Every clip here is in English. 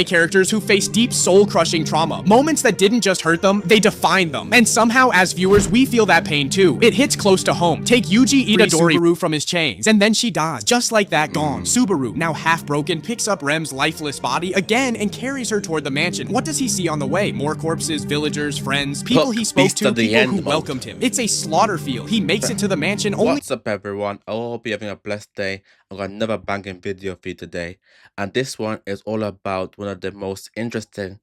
Characters who face deep soul-crushing trauma. Moments that didn't just hurt them, they defined them. And somehow, as viewers, we feel that pain too. It hits close to home. Take Yuji Itadori Subaru from his chains, and then she dies. Just like that, gone. Subaru, now half-broken, picks up Rem's lifeless body again and carries her toward the mansion. What does he see on the way? More corpses, villagers, friends, people he spoke to, people who welcomed him. It's a slaughter field. He makes it to the mansion only— What's up, everyone? I hope you're having a blessed day. I've got another banging video for you today, and this one is all about one of the most interesting,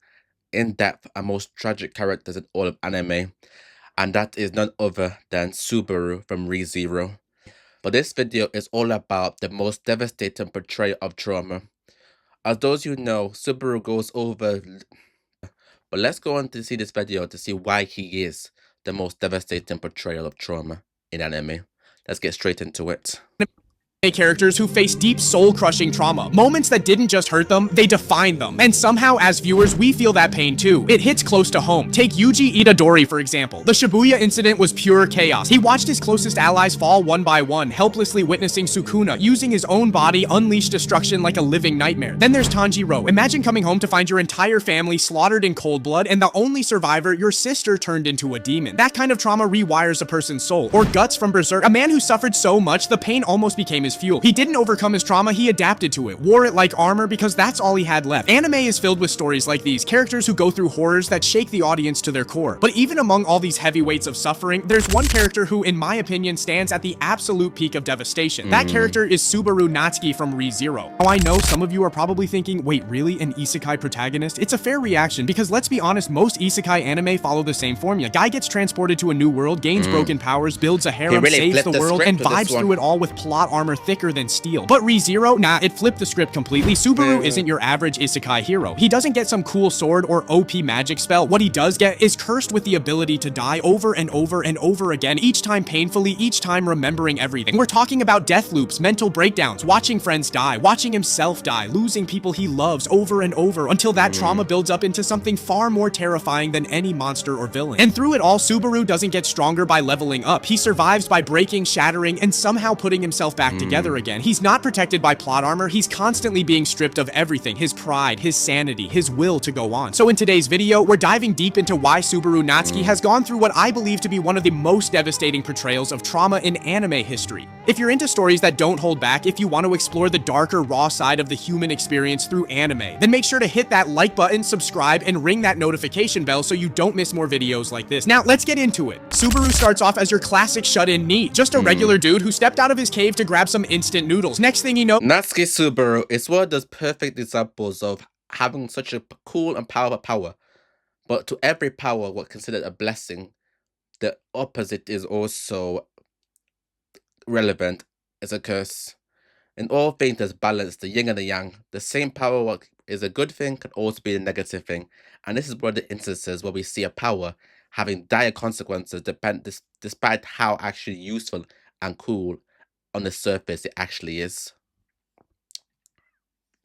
in-depth, and most tragic characters in all of anime, and that is none other than Subaru from ReZero. But this video is all about the most devastating portrayal of trauma. As those you know, Subaru goes over, but let's go on to see this video to see why he is the most devastating portrayal of trauma in anime. Let's get straight into it. Characters who face deep soul-crushing trauma. Moments that didn't just hurt them, they defined them. And somehow, as viewers, we feel that pain too. It hits close to home. Take Yuji Itadori, for example. The Shibuya incident was pure chaos. He watched his closest allies fall one by one, helplessly witnessing Sukuna using his own body unleash destruction like a living nightmare. Then there's Tanjiro. Imagine coming home to find your entire family slaughtered in cold blood, and the only survivor, your sister, turned into a demon. That kind of trauma rewires a person's soul. Or Guts from Berserk, a man who suffered so much, the pain almost became his fuel. He didn't overcome his trauma, he adapted to it, wore it like armor because that's all he had left. Anime is filled with stories like these, characters who go through horrors that shake the audience to their core. But even among all these heavyweights of suffering, there's one character who, in my opinion, stands at the absolute peak of devastation. That character is Subaru Natsuki from ReZero. Now I know some of you are probably thinking, wait, really, an isekai protagonist? It's a fair reaction because let's be honest, most isekai anime follow the same formula. Guy gets transported to a new world, gains broken powers, builds a harem, saves the world, and vibes through it all with plot armor thicker than steel. But ReZero, nah, it flipped the script completely. Subaru isn't your average isekai hero. He doesn't get some cool sword or OP magic spell. What he does get is cursed with the ability to die over and over and over again, each time painfully, each time remembering everything. We're talking about death loops, mental breakdowns, watching friends die, watching himself die, losing people he loves over and over until that trauma builds up into something far more terrifying than any monster or villain. And through it all, Subaru doesn't get stronger by leveling up. He survives by breaking, shattering, and somehow putting himself back together again. He's not protected by plot armor, he's constantly being stripped of everything, his pride, his sanity, his will to go on. So in today's video, we're diving deep into why Subaru Natsuki has gone through what I believe to be one of the most devastating portrayals of trauma in anime history. If you're into stories that don't hold back, if you want to explore the darker, raw side of the human experience through anime, then make sure to hit that like button, subscribe, and ring that notification bell so you don't miss more videos like this. Now, let's get into it. Subaru starts off as your classic shut-in NEET, just a regular dude who stepped out of his cave to grab some instant noodles. Next thing you know, Natsuki Subaru is one of those perfect examples of having such a cool and powerful power. But to every power, what's considered a blessing, the opposite is also relevant as a curse. In all things, there's balance, the yin and the yang. The same power, what is a good thing, can also be a negative thing. And this is one of the instances where we see a power having dire consequences despite how actually useful and cool on the surface it actually is.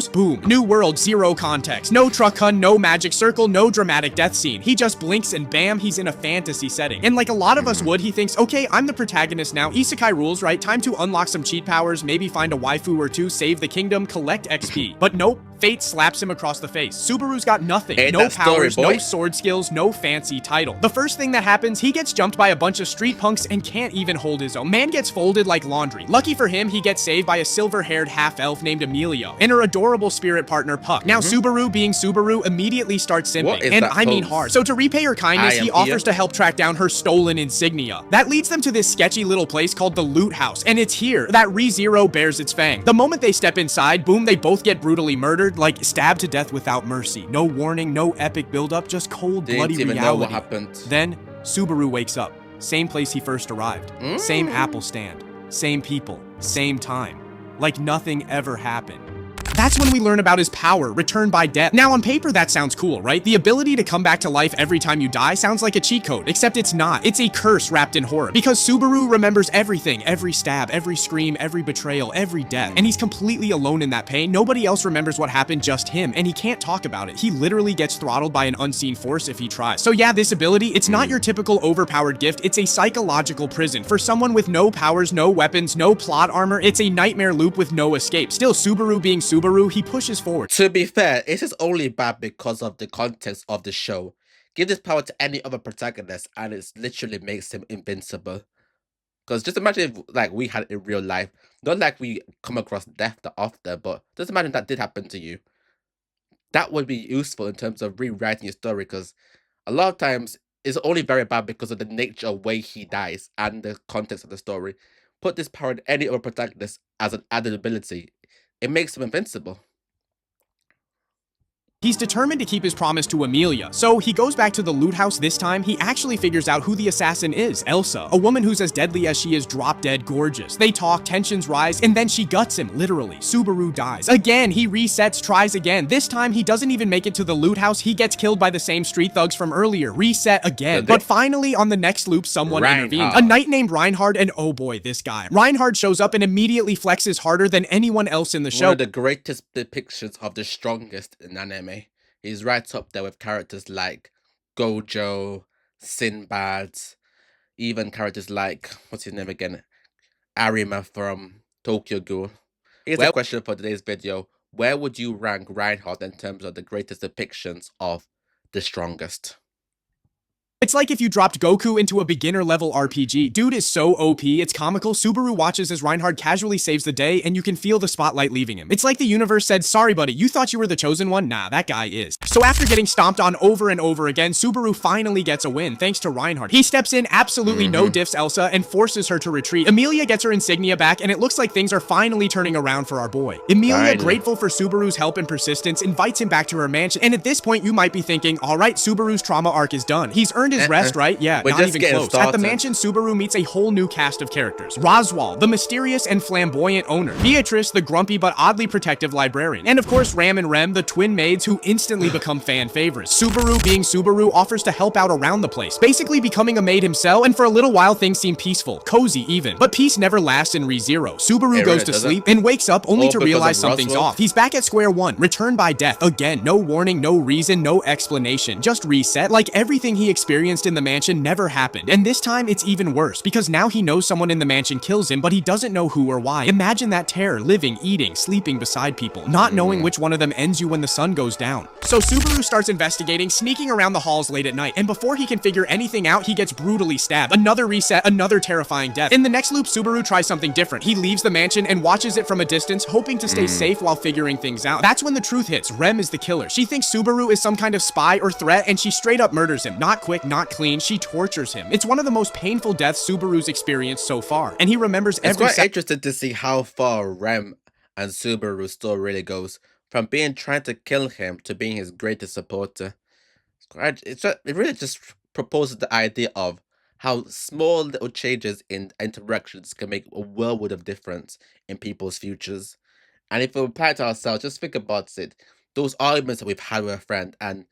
boom. New world, zero context. No truck hunt, no magic circle, no dramatic death scene. He just blinks and bam, he's in a fantasy setting. And like a lot of us would, he thinks, okay, I'm the protagonist now. Isekai rules, right? Time to unlock some cheat powers, maybe find a waifu or two, save the kingdom, collect XP. But nope. Fate slaps him across the face. Subaru's got nothing. Ain't no story, powers, no sword skills, no fancy title. The first thing that happens, he gets jumped by a bunch of street punks and can't even hold his own. Man gets folded like laundry. Lucky for him, he gets saved by a silver-haired half-elf named Emilio and her adorable spirit partner Puck. Now Subaru, being Subaru, immediately starts simping. And I mean hard. So to repay her kindness, he offers to help track down her stolen insignia. That leads them to this sketchy little place called the Loot House. And it's here that ReZero bears its fang. The moment they step inside, boom, they both get brutally murdered, like stabbed to death without mercy. No warning, no epic buildup, just cold, bloody reality. Know what happened. Then, Subaru wakes up. Same place he first arrived. Same apple stand. Same people. Same time. Like nothing ever happened. That's when we learn about his power, returned by death. Now on paper that sounds cool, right? The ability to come back to life every time you die sounds like a cheat code, except it's not. It's a curse wrapped in horror. Because Subaru remembers everything, every stab, every scream, every betrayal, every death. And he's completely alone in that pain. Nobody else remembers what happened, just him. And he can't talk about it. He literally gets throttled by an unseen force if he tries. So yeah, this ability, it's not your typical overpowered gift. It's a psychological prison. For someone with no powers, no weapons, no plot armor, it's a nightmare loop with no escape. Still, Subaru being Subaru, Subaru, he pushes forward. To be fair, it is only bad because of the context of the show. Give this power to any other protagonist and it literally makes him invincible. Because just imagine if like we had it in real life. Not like we come across death that often, but just imagine that did happen to you. That would be useful in terms of rewriting your story, because a lot of times it's only very bad because of the nature of way he dies and the context of the story. Put this power in any other protagonist as an added ability. It makes him invincible. He's determined to keep his promise to Amelia, so he goes back to the loot house. This time, he actually figures out who the assassin is, Elsa, a woman who's as deadly as she is drop-dead gorgeous. They talk, tensions rise, and then she guts him, literally. Subaru dies. Again, he resets, tries again. This time, he doesn't even make it to the loot house. He gets killed by the same street thugs from earlier. Reset again. But finally, on the next loop, someone intervenes. A knight named Reinhard, and oh boy, this guy. Reinhard shows up and immediately flexes harder than anyone else in the show. One of the greatest depictions of the strongest in anime. He's right up there with characters like Gojo, Sinbad, even characters like, what's his name again? Arima from Tokyo Ghoul. Here's a question for today's video. Where would you rank Reinhardt in terms of the greatest depictions of the strongest? It's like if you dropped Goku into a beginner-level RPG. Dude is so OP, it's comical. Subaru watches as Reinhard casually saves the day, and you can feel the spotlight leaving him. It's like the universe said, sorry buddy, you thought you were the chosen one? Nah, that guy is. So after getting stomped on over and over again, Subaru finally gets a win, thanks to Reinhard. He steps in, absolutely no diffs Elsa, and forces her to retreat. Emilia gets her insignia back, and it looks like things are finally turning around for our boy. Emilia, grateful for Subaru's help and persistence, invites him back to her mansion, and at this point, you might be thinking, alright, Subaru's trauma arc is done. He's earned his rest, right? Yeah, we're not even close. At the mansion, Subaru meets a whole new cast of characters. Roswal, the mysterious and flamboyant owner. Beatrice, the grumpy but oddly protective librarian. And of course, Ram and Rem, the twin maids who instantly become fan favorites. Subaru, being Subaru, offers to help out around the place, basically becoming a maid himself, and for a little while things seem peaceful, cozy even. But peace never lasts in ReZero. Subaru goes to sleep and wakes up only to realize something's off. He's back at square one, returned by death. Again, no warning, no reason, no explanation, just reset. Like everything he experienced in the mansion never happened. And this time it's even worse, because now he knows someone in the mansion kills him, but he doesn't know who or why. Imagine that terror, living, eating, sleeping beside people, not knowing which one of them ends you when the sun goes down. So Subaru starts investigating, sneaking around the halls late at night, and before he can figure anything out, he gets brutally stabbed. Another reset, another terrifying death. In the next loop, Subaru tries something different. He leaves the mansion and watches it from a distance, hoping to stay safe while figuring things out. That's when the truth hits. Rem is the killer. She thinks Subaru is some kind of spy or threat, and she straight up murders him. Not quick, not clean. She tortures him. It's one of the most painful deaths Subaru's experienced so far, and he remembers every It's quite interesting to see how far Rem and Subaru's story really goes, from being trying to kill him to being his greatest supporter. It really just proposes the idea of how small little changes in interactions can make a world of difference in people's futures. And if we apply it to ourselves, just think about it. Those arguments that we've had with a friend and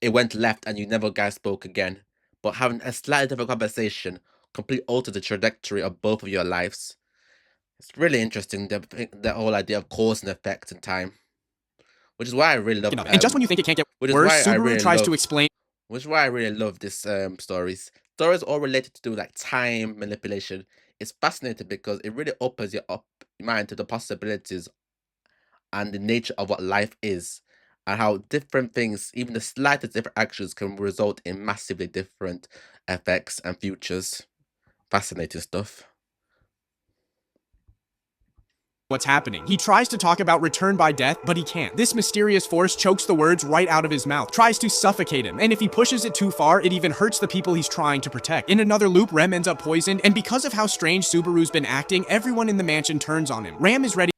it went left and you never guys spoke again, but having a slightly different conversation completely altered the trajectory of both of your lives. It's really interesting, the whole idea of cause and effect in time. Which is why I really love and just when you think it can't get worse, Subaru tries to explain. Which is why I really love this stories. Stories all related to do like time manipulation. It's fascinating because it really opens your mind to the possibilities and the nature of what life is, and how different things, even the slightest different actions, can result in massively different effects and futures. Fascinating stuff. What's happening. He tries to talk about return by death, but he can't. This mysterious force chokes the words right out of his mouth, tries to suffocate him, and if he pushes it too far, it even hurts the people he's trying to protect. In another loop, Rem ends up poisoned, and because of how strange Subaru's been acting, everyone in the mansion turns on him. Ram is ready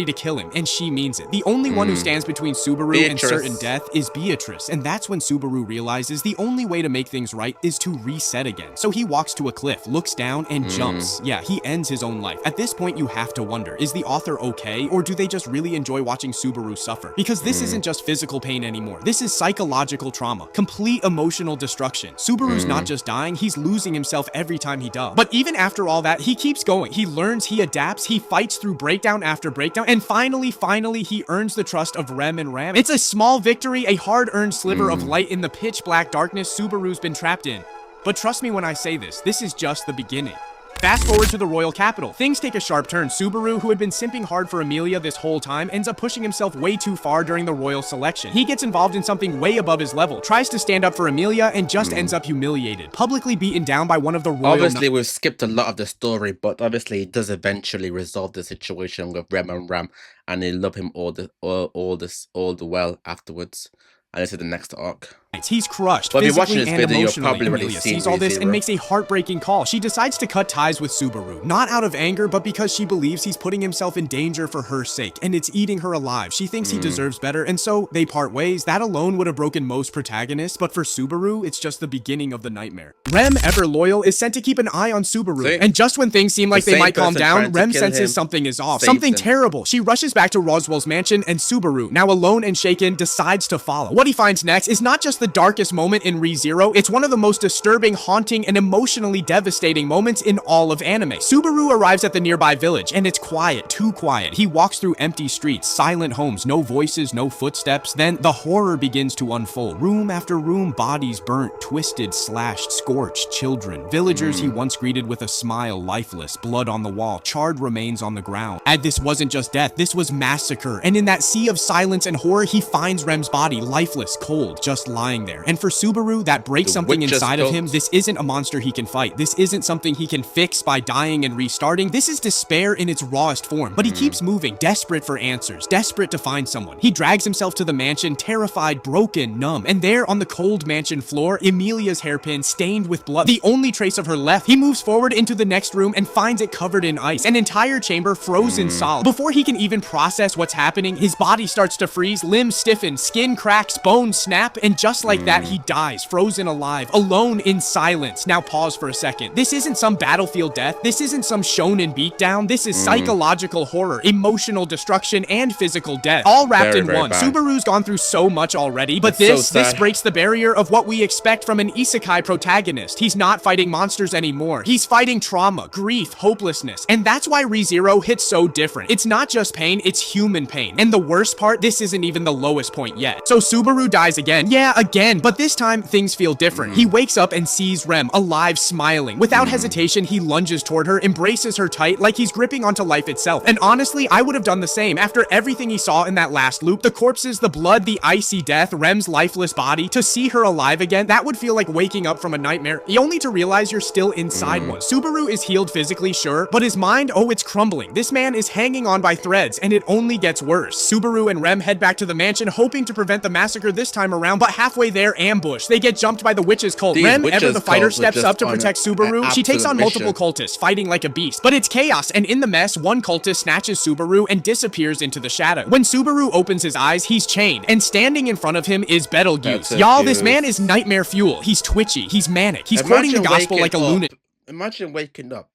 to kill him, and she means it. The only one who stands between Subaru and certain death is Beatrice, and that's when Subaru realizes the only way to make things right is to reset again. So he walks to a cliff, looks down, and jumps. Yeah, he ends his own life. At this point, you have to wonder, is the author okay, or do they just really enjoy watching Subaru suffer? Because this isn't just physical pain anymore. This is psychological trauma, complete emotional destruction. Subaru's not just dying, he's losing himself every time he does. But even after all that, he keeps going. He learns, he adapts, he fights through breakdown after breakdown, and finally, he earns the trust of Rem and Ram. It's a small victory, a hard-earned sliver of light in the pitch black darkness Subaru's been trapped in. But trust me when I say this is just the beginning. Fast forward to the royal capital. Things take a sharp turn. Subaru, who had been simping hard for Emilia this whole time, ends up pushing himself way too far during the royal selection. He gets involved in something way above his level, tries to stand up for Emilia, and just ends up humiliated, publicly beaten down by one of the royal... Obviously, we've skipped a lot of the story, but obviously it does eventually resolve the situation with Rem and Ram, and they love him all the well afterwards. And this is the next arc. He's crushed, But if you're watching physically this and video, you've emotionally. probably already Emilia seen sees all this and ReZero. makes a heartbreaking call. She decides to cut ties with Subaru, not out of anger, but because she believes he's putting himself in danger for her sake, and it's eating her alive. She thinks he deserves better, and so they part ways. That alone would have broken most protagonists, but for Subaru, it's just the beginning of the nightmare. Rem, ever loyal, is sent to keep an eye on Subaru, See? and just when things seem like The they might same calm person down, trying to Rem kill senses him something is off. saves Something him. terrible. She rushes back to Roswell's mansion, and Subaru, now alone and shaken, decides to follow. What he finds next is not just the darkest moment in ReZero, it's one of the most disturbing, haunting, and emotionally devastating moments in all of anime. Subaru arrives at the nearby village, and it's quiet, too quiet. He walks through empty streets, silent homes, no voices, no footsteps. Then the horror begins to unfold. Room after room, bodies burnt, twisted, slashed, scorched, children. Villagers he once greeted with a smile, lifeless, blood on the wall, charred remains on the ground. And this wasn't just death, this was massacre. And in that sea of silence and horror, he finds Rem's body, lifeless, cold, just lying there. And for Subaru, that breaks something witch just inside of him. goes. This isn't a monster he can fight. This isn't something he can fix by dying and restarting. This is despair in its rawest form. But he keeps moving, desperate for answers, desperate to find someone. He drags himself to the mansion, terrified, broken, numb. And there on the cold mansion floor, Emilia's hairpin stained with blood, the only trace of her left. He moves forward into the next room and finds it covered in ice, an entire chamber frozen solid. Before he can even process what's happening, his body starts to freeze, limbs stiffen, skin cracks, bones snap, and just like that, he dies, frozen alive, alone in silence. Now pause for a second. This isn't some battlefield death. This isn't some shonen beatdown. This is psychological horror, emotional destruction, and physical death, all wrapped Very, in very one. bad. Subaru's gone through so much already, but It's so this sad. breaks the barrier of what we expect from an isekai protagonist. He's not fighting monsters anymore. He's fighting trauma, grief, hopelessness. And that's why ReZero hits so different. It's not just pain, it's human pain. And the worst part, this isn't even the lowest point yet. So Subaru dies again. Yeah, again, but this time things feel different. He wakes up and sees Rem alive, smiling. Without hesitation, he lunges toward her, embraces her tight, like he's gripping onto life itself. And honestly, I would have done the same. After everything he saw in that last loop, the corpses, the blood, the icy death, Rem's lifeless body, to see her alive again, that would feel like waking up from a nightmare, only to realize you're still inside one. Subaru is healed physically, sure, but his mind, oh, it's crumbling. This man is hanging on by threads, and it only gets worse. Subaru and Rem head back to the mansion, hoping to prevent the massacre this time around, but halfway there, ambush. They get jumped by the witches cult. These Rem, ever witches the fighter, cults are steps just up to on protect an Subaru. She takes on absolute multiple cultists, fighting like a beast. But it's chaos, and in the mess, one cultist snatches Subaru and disappears into the shadow. When Subaru opens his eyes, he's chained, and standing in front of him is Betelgeuse. Y'all, this man is nightmare fuel. He's twitchy, he's manic, he's quoting the gospel like a lunatic. Imagine waking up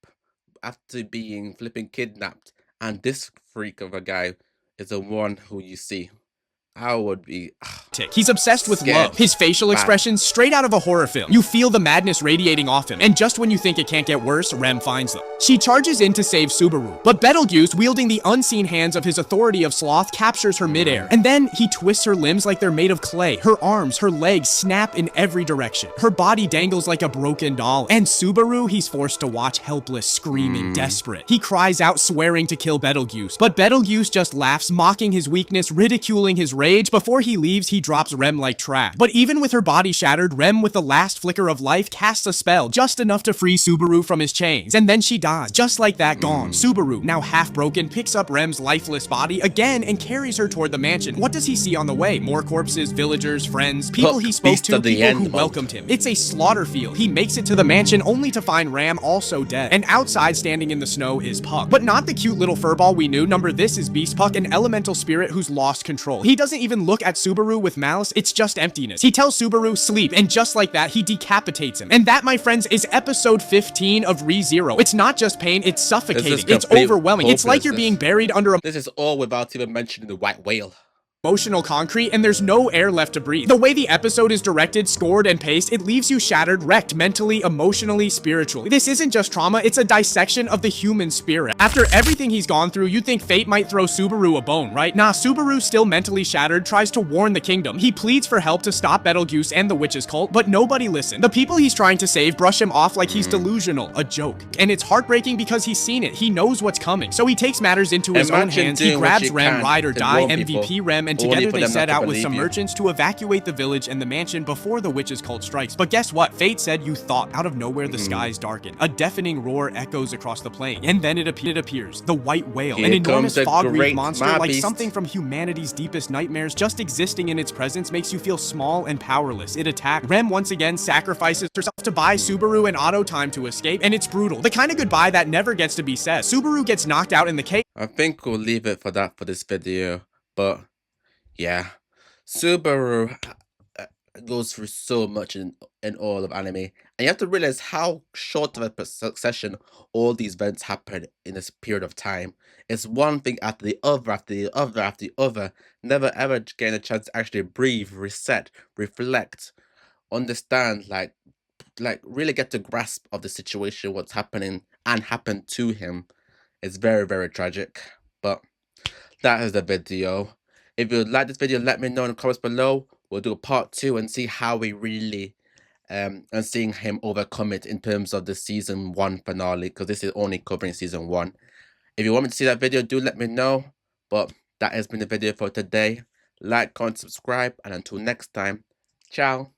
after being flipping kidnapped, and this freak of a guy is the one who you see. I would be... He's obsessed with Scared. love. His facial expressions straight out of a horror film. You feel the madness radiating off him, and just when you think it can't get worse, Rem finds them. She charges in to save Subaru, but Betelgeuse, wielding the unseen hands of his authority of sloth, captures her midair, and then he twists her limbs like they're made of clay. Her arms, her legs snap in every direction. Her body dangles like a broken doll, and Subaru, he's forced to watch helpless, screaming, desperate. He cries out, swearing to kill Betelgeuse, but Betelgeuse just laughs, mocking his weakness, ridiculing his rage. Before he leaves, he drops Rem like trash. But even with her body shattered, Rem, with the last flicker of life, casts a spell, just enough to free Subaru from his chains. And then she dies, just like that, gone. Subaru, now half broken, picks up Rem's lifeless body again and carries her toward the mansion. What does he see on the way? More corpses, villagers, friends, people he spoke to, people who welcomed him. It's a slaughter field. He makes it to the mansion only to find Ram also dead. And outside, standing in the snow, is Puck. But not the cute little furball we knew. This is Beast Puck, an elemental spirit who's lost control. He doesn't even look at Subaru with malice, it's just emptiness. He tells Subaru, sleep, and just like that, he decapitates him. And that, my friends, is episode 15 of ReZero. It's not just pain, it's suffocating, it's overwhelming. It's like you're being buried under a... This is all without even mentioning the white whale. emotional concrete and there's no air left to breathe. The way the episode is directed, scored, and paced, it leaves you shattered, wrecked mentally, emotionally, spiritually. This isn't just trauma, it's a dissection of the human spirit. After everything he's gone through, you'd think fate might throw Subaru a bone, right? Nah, Subaru, still mentally shattered, tries to warn the kingdom. He pleads for help to stop Betelgeuse and the witches cult, but nobody listened. The people he's trying to save brush him off like he's delusional, a joke. And it's heartbreaking because he's seen it. He knows what's coming. So he takes matters into his own hands. He grabs Rem, ride or die, MVP Rem, and together they set out with some merchants to evacuate the village and the mansion before the witches cult strikes. But guess what? Fate said you thought. Out of nowhere, the skies darken. A deafening roar echoes across the plain. And then it appears. The white whale. An enormous fog-wreathed monster, like something from humanity's deepest nightmares. Just existing in its presence makes you feel small and powerless. It attacks. Rem once again sacrifices herself to buy Subaru and Otto time to escape. And it's brutal. The kind of goodbye that never gets to be said. Subaru gets knocked out in the cave. I think we'll leave it for that for this video. But yeah, Subaru goes through so much in all of anime, and you have to realize how short of a succession all these events happen in this period of time. It's one thing after the other, after the other, after the other, never ever getting a chance to actually breathe, reset, reflect, understand, like really get to grasp of the situation, what's happening and happened to him. It's very, very tragic. But that is the video. If you like this video, let me know in the comments below. We'll do a part 2 and see how we really and seeing him overcome it in terms of the season 1 finale, because this is only covering season 1. If you want me to see that video, do let me know. But that has been the video for today. Like, comment, subscribe, and until next time, ciao.